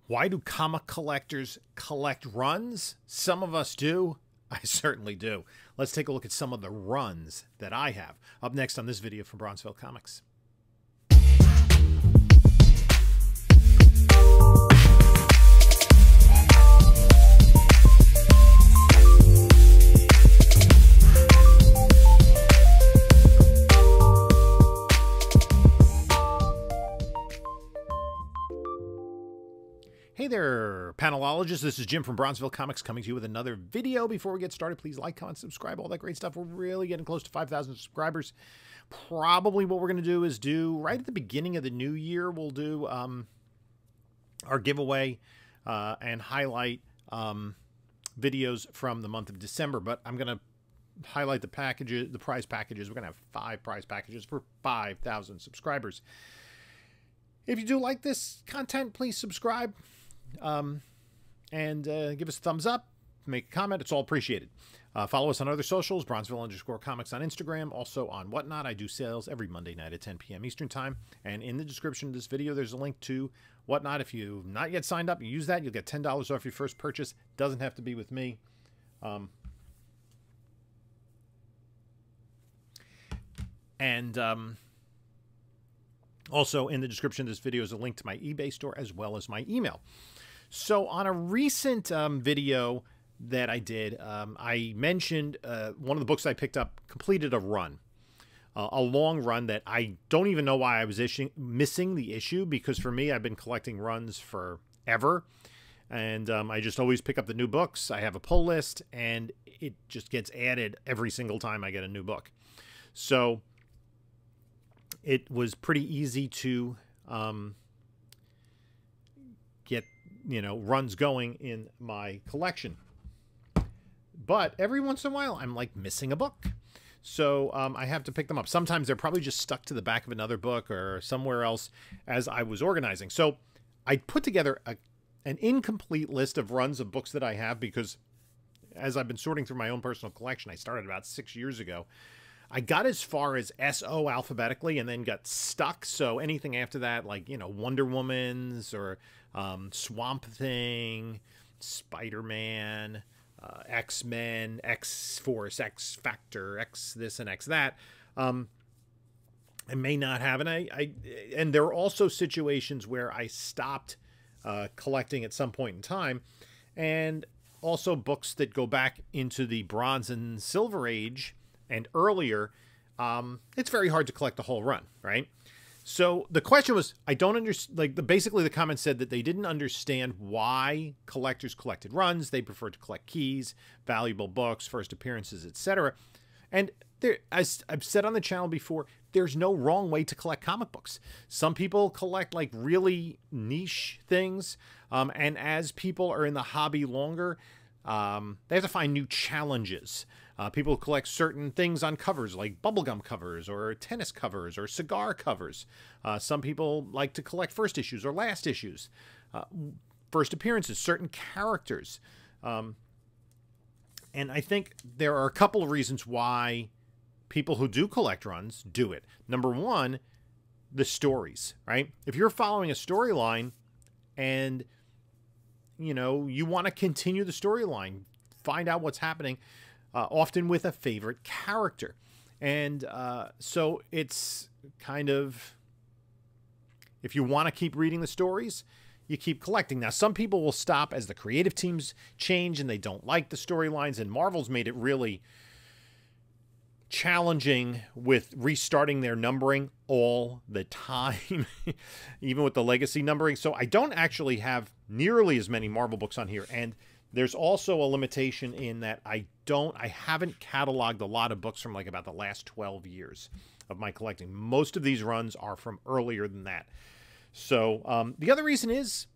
Why do comic collectors collect runs? Some of us do. I certainly do. Let's take a look at some of the runs that I have. Up next on this video from Bronzeville Comics. Hey there, panelologists. This is Jim from Bronzeville Comics coming to you with another video. Before we get started, please like, comment, subscribe, all that great stuff. We're really getting close to 5,000 subscribers. Probably what we're going to do is right at the beginning of the new year, we'll do our giveaway and highlight videos from the month of December. But I'm going to highlight the packages, the prize packages. We're going to have 5 prize packages for 5,000 subscribers. If you do like this content, please subscribe. And give us a thumbs up, make a comment. It's all appreciated. Follow us on other socials, Bronzeville_Comics on Instagram, also on Whatnot. I do sales every Monday night at 10 p.m. Eastern Time. And in the description of this video, there's a link to Whatnot. If you've not yet signed up, you use that, you'll get $10 off your first purchase. Doesn't have to be with me. Also, in the description of this video is a link to my eBay store as well as my email. So on a recent video that I did, I mentioned one of the books I picked up completed a run, a long run that I don't even know why I was missing the issue, because for me, I've been collecting runs forever. And I just always pick up the new books. I have a pull list, and it just gets added every single time I get a new book. So it was pretty easy to get, runs going in my collection. But every once in a while, I'm like missing a book. So I have to pick them up. Sometimes they're probably just stuck to the back of another book or somewhere else as I was organizing. So I put together an incomplete list of runs of books that I have, because as I've been sorting through my own personal collection, I started about 6 years ago. I got as far as SO alphabetically and then got stuck. So anything after that, like, Wonder Woman's or Swamp Thing, Spider-Man, X-Men, X-Force, X-Factor, X this and X that, I may not have. And there are also situations where I stopped collecting at some point in time, and also books that go back into the Bronze and Silver Age and earlier. It's very hard to collect the whole run, right? So the question was, I don't understand, basically the comment said that they didn't understand why collectors collected runs. They preferred to collect keys, valuable books, first appearances, etc. And as I've said on the channel before, there's no wrong way to collect comic books. Some people collect like really niche things. And as people are in the hobby longer, they have to find new challenges. People collect certain things on covers, like bubblegum covers or tennis covers or cigar covers. Some people like to collect first issues or last issues, first appearances, certain characters. And I think there are a couple of reasons why people who do collect runs do it. Number one, the stories, right? If you're following a storyline and you want to continue the storyline, find out what's happening, often with a favorite character. And so it's kind of, if you want to keep reading the stories, you keep collecting. Now, some people will stop as the creative teams change and they don't like the storylines, and Marvel's made it really challenging with restarting their numbering all the time, even with the legacy numbering. So I don't actually have nearly as many Marvel books on here. And there's also a limitation in that I haven't cataloged a lot of books from like about the last 12 years of my collecting. Most of these runs are from earlier than that. So the other reason is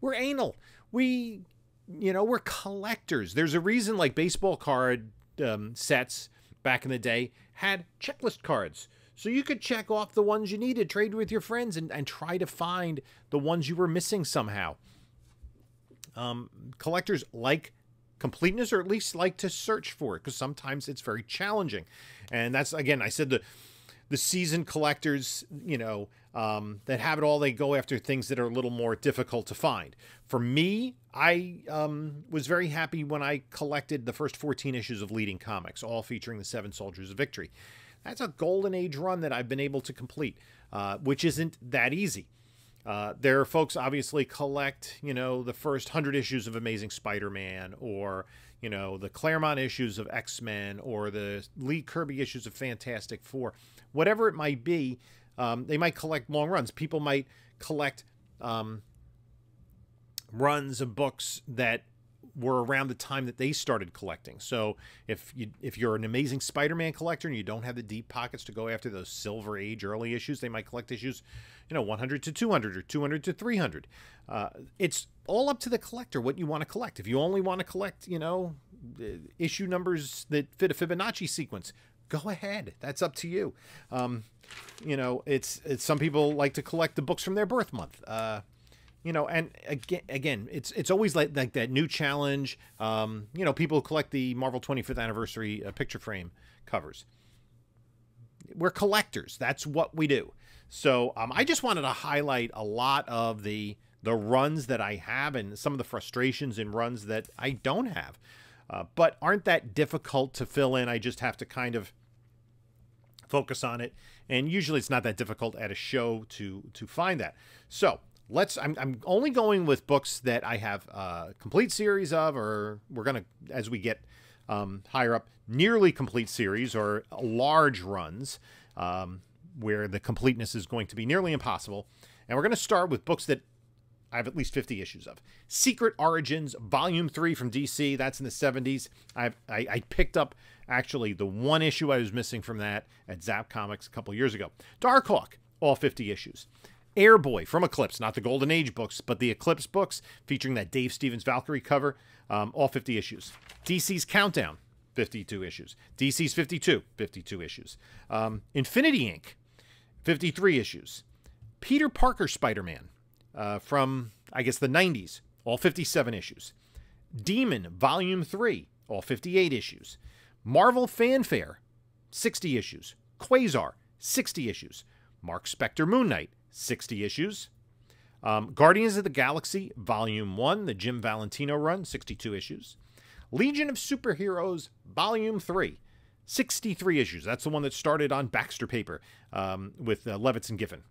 we're anal. We're collectors. There's a reason like baseball card sets back in the day had checklist cards. So you could check off the ones you needed, trade with your friends, and try to find the ones you were missing somehow. Collectors like completeness, or at least like to search for it, because sometimes it's very challenging. And that's, again, I said the seasoned collectors, that have it all. They go after things that are a little more difficult to find. For me, I was very happy when I collected the first 14 issues of Leading Comics, all featuring the 7 Soldiers of Victory. That's a golden age run that I've been able to complete, which isn't that easy. There are folks obviously collect, the first 100 issues of Amazing Spider-Man, or, the Claremont issues of X-Men, or the Lee Kirby issues of Fantastic Four. Whatever it might be, they might collect long runs. People might collect runs of books that were around the time that they started collecting. So if you're an Amazing Spider-Man collector and you don't have the deep pockets to go after those Silver Age early issues, they might collect issues, 100 to 200 or 200 to 300. It's all up to the collector what you want to collect. If you only want to collect, issue numbers that fit a Fibonacci sequence, go ahead. That's up to you. It's some people like to collect the books from their birth month. And again, it's always like that new challenge. People collect the Marvel 25th anniversary picture frame covers. We're collectors. That's what we do. So I just wanted to highlight a lot of the runs that I have and some of the frustrations in runs that I don't have, but aren't that difficult to fill in. I just have to kind of focus on it. And usually it's not that difficult at a show to find that. So I'm only going with books that I have a complete series of, or we're going to, as we get higher up, nearly complete series or large runs where the completeness is going to be nearly impossible. And we're going to start with books that I have at least 50 issues of. Secret Origins, Volume 3 from DC. That's in the 70s. I picked up, actually, the one issue I was missing from that at Zap Comics a couple years ago. Darkhawk, all 50 issues. Airboy from Eclipse, not the Golden Age books, but the Eclipse books featuring that Dave Stevens Valkyrie cover, all 50 issues. DC's Countdown, 52 issues. DC's 52 issues. Infinity Inc., 53 issues. Peter Parker Spider-Man from, I guess, the 90s, all 57 issues. Demon, Volume 3, all 58 issues. Marvel Fanfare, 60 issues. Quasar, 60 issues. Mark Spector Moon Knight, 60 issues. Guardians of the Galaxy, Volume 1, the Jim Valentino run, 62 issues. Legion of Superheroes, Volume 3, 63 issues. That's the one that started on Baxter paper with Levitz and Giffen.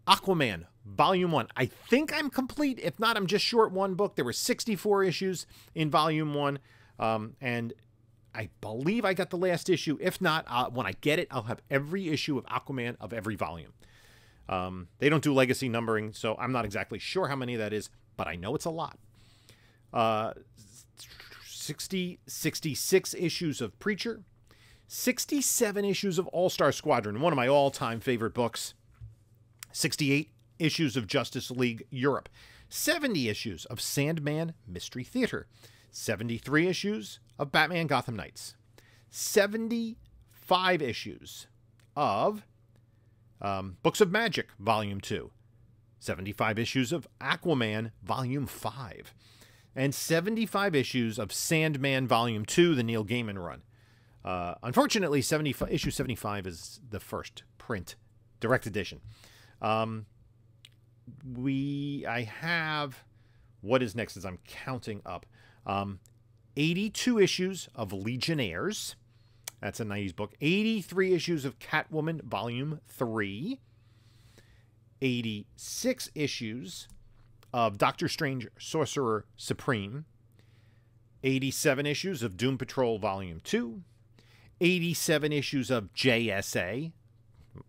Aquaman, Volume 1. I think I'm complete. If not, I'm just short one book. There were 64 issues in Volume 1, and I believe I got the last issue. If not, when I get it, I'll have every issue of Aquaman of every volume. They don't do legacy numbering, so I'm not exactly sure how many that is, but I know it's a lot. 66 issues of Preacher, 67 issues of All-Star Squadron, one of my all-time favorite books, 68 issues of Justice League Europe, 70 issues of Sandman Mystery Theater, 73 issues of Batman Gotham Knights, 75 issues of Books of Magic, Volume 2, 75 issues of Aquaman, Volume 5, and 75 issues of Sandman, Volume 2, the Neil Gaiman run. Unfortunately, issue 75 is the first print, direct edition. I have, what is next as I'm counting up, 82 issues of Legionnaires. That's a 90s book. 83 issues of Catwoman, Volume 3. 86 issues of Doctor Strange, Sorcerer Supreme. 87 issues of Doom Patrol, Volume 2. 87 issues of JSA.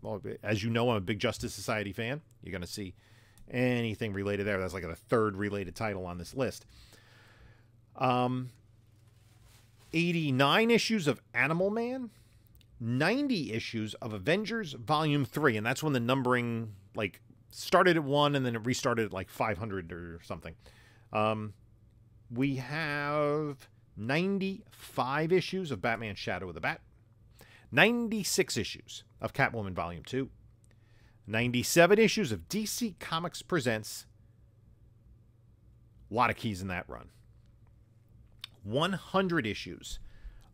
Well, as you know, I'm a big Justice Society fan. You're going to see anything related there. That's like the third related title on this list. 89 issues of Animal Man, 90 issues of Avengers Volume 3, and that's when the numbering started at 1 and then it restarted at 500 or something. We have 95 issues of Batman Shadow of the Bat, 96 issues of Catwoman Volume 2, 97 issues of DC Comics Presents. A lot of keys in that run. 100 issues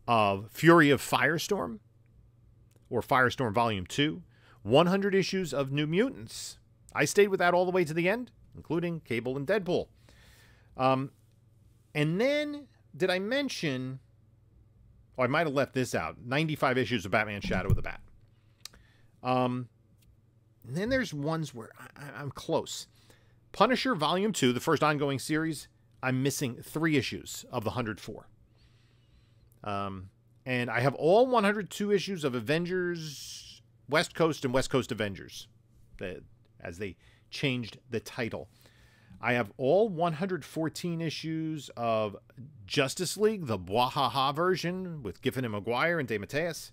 of Fury of Firestorm, or Firestorm Volume 2, 100 issues of New Mutants. I stayed with that all the way to the end, including Cable and Deadpool. And then, did I mention... Oh, I might have left this out. 95 issues of Batman Shadow of the Bat. And then there's ones where I'm close. Punisher Volume 2, the first ongoing series, I'm missing 3 issues of the 104. And I have all 102 issues of Avengers West Coast and West Coast Avengers, as they changed the title. I have all 114 issues of Justice League, the Bwahaha version with Giffen and Maguire and DeMatteis.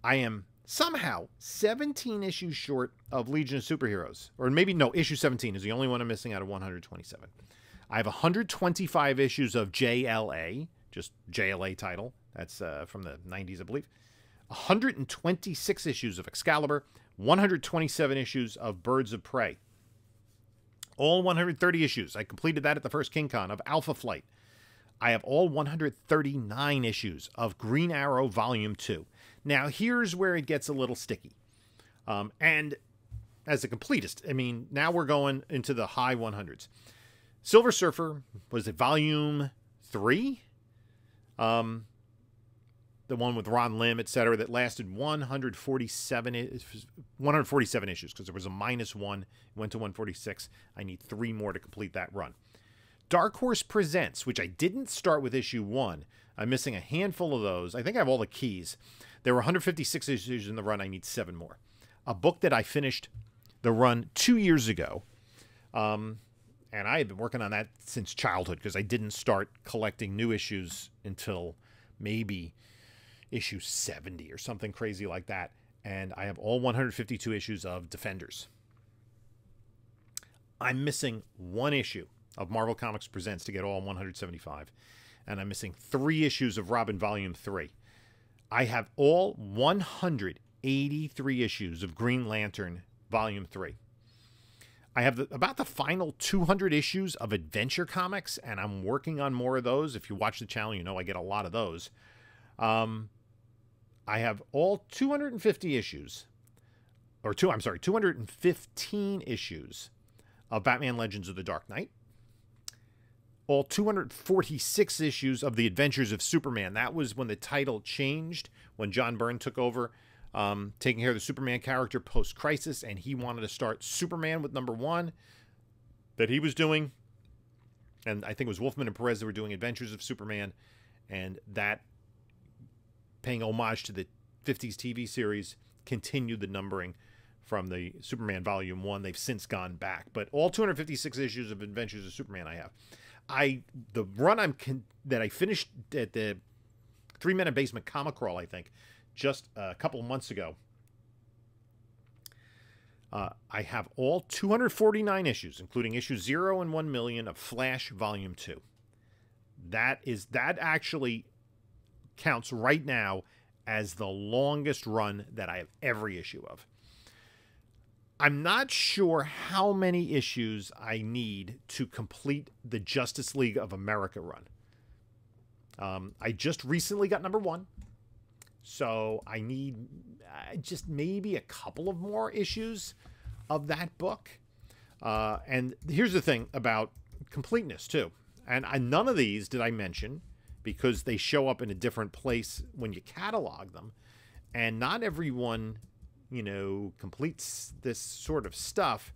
I am somehow 17 issues short of Legion of Superheroes. Or maybe, no, issue 17 is the only one I'm missing out of 127. I have 125 issues of JLA, just JLA title. That's from the 90s, I believe. 126 issues of Excalibur. 127 issues of Birds of Prey. All 130 issues. I completed that at the first King Con of Alpha Flight. I have all 139 issues of Green Arrow Volume 2. Now, here's where it gets a little sticky. And as a completist, I mean, now we're going into the high 100s. Silver Surfer was it Volume 3? The one with Ron Lim, etc., that lasted 147 issues, because there was a -1, went to 146. I need 3 more to complete that run. Dark Horse Presents, which I didn't start with issue 1. I'm missing a handful of those. I think I have all the keys. There were 156 issues in the run. I need 7 more. A book that I finished the run 2 years ago. And I had been working on that since childhood, because I didn't start collecting new issues until maybe issue 70 or something crazy like that. And I have all 152 issues of Defenders. I'm missing 1 issue of Marvel Comics Presents to get all 175. And I'm missing 3 issues of Robin Volume 3. I have all 183 issues of Green Lantern Volume 3. I have about the final 200 issues of Adventure Comics, and I'm working on more of those. If you watch the channel, you know I get a lot of those. I have all 250 issues, or 215 issues of Batman Legends of the Dark Knight. All 246 issues of The Adventures of Superman. That was when the title changed, when John Byrne took over, taking care of the Superman character post-Crisis, and he wanted to start Superman with #1 that he was doing. And I think it was Wolfman and Perez that were doing Adventures of Superman, and that, paying homage to the 50s TV series, continued the numbering from the Superman Volume 1. They've since gone back. But all 256 issues of Adventures of Superman I have. The run that I finished at the 3 Men Basement Comic Crawl, I think, just a couple of months ago. I have all 249 issues, including issues 0 and 1 million of Flash Volume 2. That actually counts right now as the longest run that I have every issue of. I'm not sure how many issues I need to complete the Justice League of America run. I just recently got #1, so I need just maybe a couple of more issues of that book. And here's the thing about completeness, too. And none of these did I mention, because they show up in a different place when you catalog them. And not everyone, you know, completes this sort of stuff.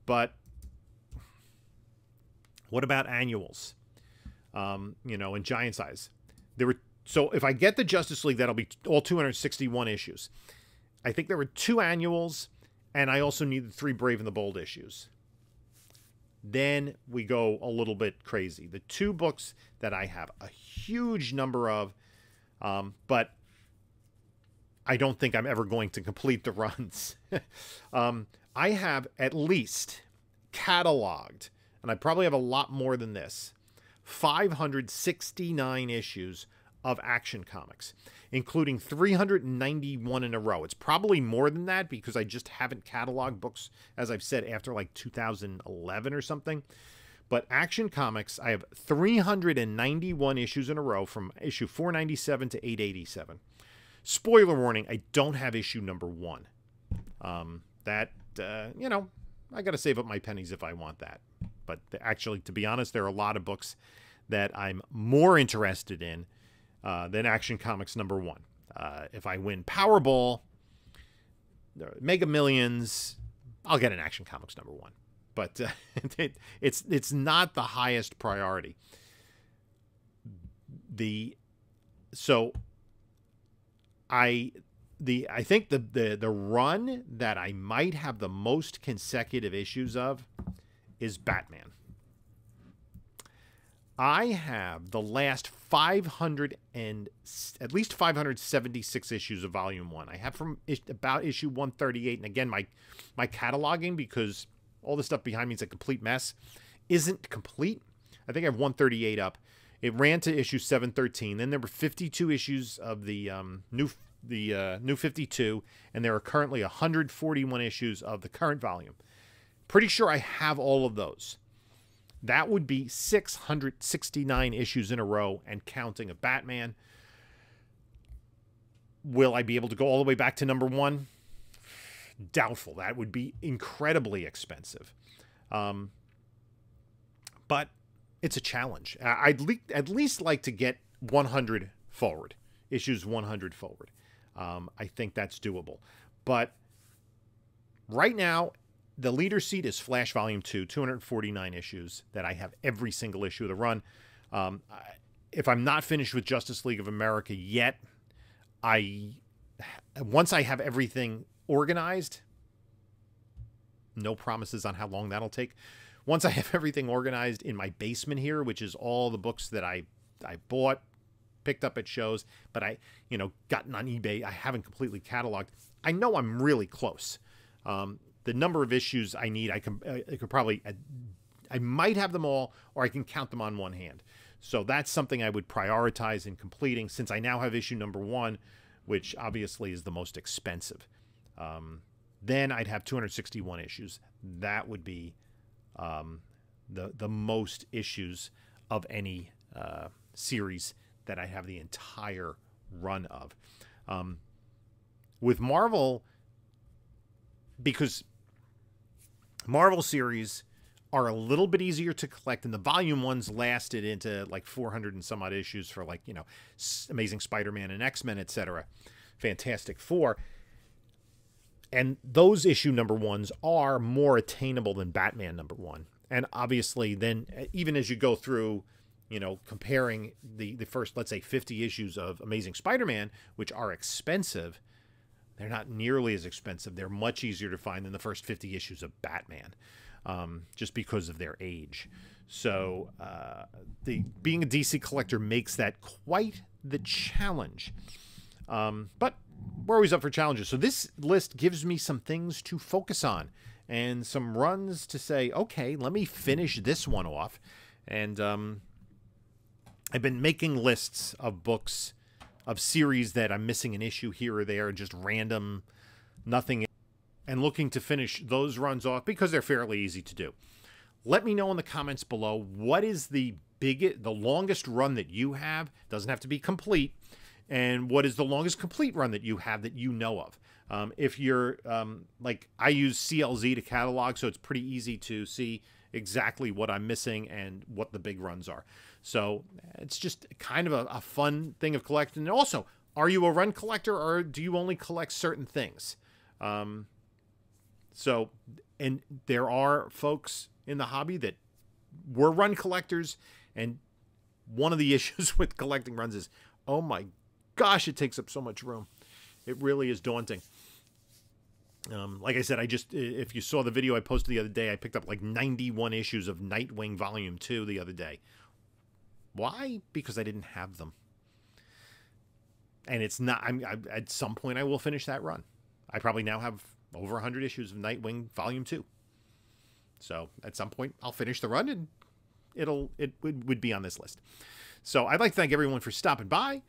But what about annuals? You know, in giant size. So if I get the Justice League, that'll be all 261 issues. I think there were 2 annuals, and I also need the 3 Brave and the Bold issues. Then we go a little bit crazy. The 2 books that I have a huge number of, but I don't think I'm ever going to complete the runs. I have at least cataloged, and I probably have a lot more than this, 569 issues of Action Comics, including 391 in a row. It's probably more than that, because I just haven't cataloged books, as I've said, after like 2011 or something. But Action Comics, I have 391 issues in a row from issue 497 to 887. Spoiler warning, I don't have issue #1. You know, I got to save up my pennies if I want that. But actually, to be honest, there are a lot of books that I'm more interested in than Action Comics #1. If I win Powerball, Mega Millions, I'll get an Action Comics #1. But it's not the highest priority. I think the run that I might have the most consecutive issues of is Batman. I have the last at least 576 issues of Volume 1. I have from about issue 138, and again, my cataloging, because all the stuff behind me is a complete mess, isn't complete. I think I have 138 up. It ran to issue 713. Then there were 52 issues of the new 52, and there are currently 141 issues of the current volume. Pretty sure I have all of those. That would be 669 issues in a row and counting of Batman. Will I be able to go all the way back to #1? Doubtful. That would be incredibly expensive. But it's a challenge. I'd at least like to get 100 forward. Issues 100 forward. I think that's doable. But right now, the leader seat is Flash Volume 2, 249 issues that I have every single issue of the run. If I'm not finished with Justice League of America yet, once I have everything organized, no promises on how long that'll take. Once I have everything organized in my basement here, which is all the books that I bought, picked up at shows, but gotten on eBay, I haven't completely cataloged. I know I'm really close. The number of issues I need, I might have them all, or I can count them on one hand. So that's something I would prioritize in completing, since I now have issue #1, which obviously is the most expensive. Then I'd have 261 issues. That would be the most issues of any series that I have the entire run of. With Marvel, because Marvel series are a little bit easier to collect, and the volume ones lasted into like 400 and some odd issues for, like, Amazing Spider-Man and X-Men, etc. Fantastic Four. And those issue #1s are more attainable than Batman #1. And obviously then, even as you go through, comparing the first, let's say, 50 issues of Amazing Spider-Man, which are expensive, they're not nearly as expensive. They're much easier to find than the first 50 issues of Batman, just because of their age. So being a DC collector makes that quite the challenge. But we're always up for challenges. So this list gives me some things to focus on and some runs to say, okay, let me finish this one off. And I've been making lists of books, of series that I'm missing an issue here or there, just random, nothing, and looking to finish those runs off because they're fairly easy to do. Let me know in the comments below, what is the longest run that you have? Doesn't have to be complete. And what is the longest complete run that you have that you know of? If you're, like, I use CLZ to catalog, so it's pretty easy to see exactly what I'm missing and what the big runs are. So it's just kind of a fun thing of collecting. And also, are you a run collector, or do you only collect certain things? And there are folks in the hobby that were run collectors, and one of the issues with collecting runs is, oh my gosh, it takes up so much room. It really is daunting. Like I said, if you saw the video I posted the other day, I picked up like 91 issues of Nightwing Volume 2 the other day. Why? Because I didn't have them. And it's not, at some point I will finish that run. I probably now have over 100 issues of Nightwing Volume 2. So at some point I'll finish the run, and it would be on this list. So I'd like to thank everyone for stopping by.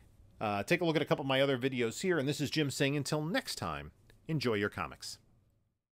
Take a look at a couple of my other videos here, and this is Jim saying until next time, enjoy your comics.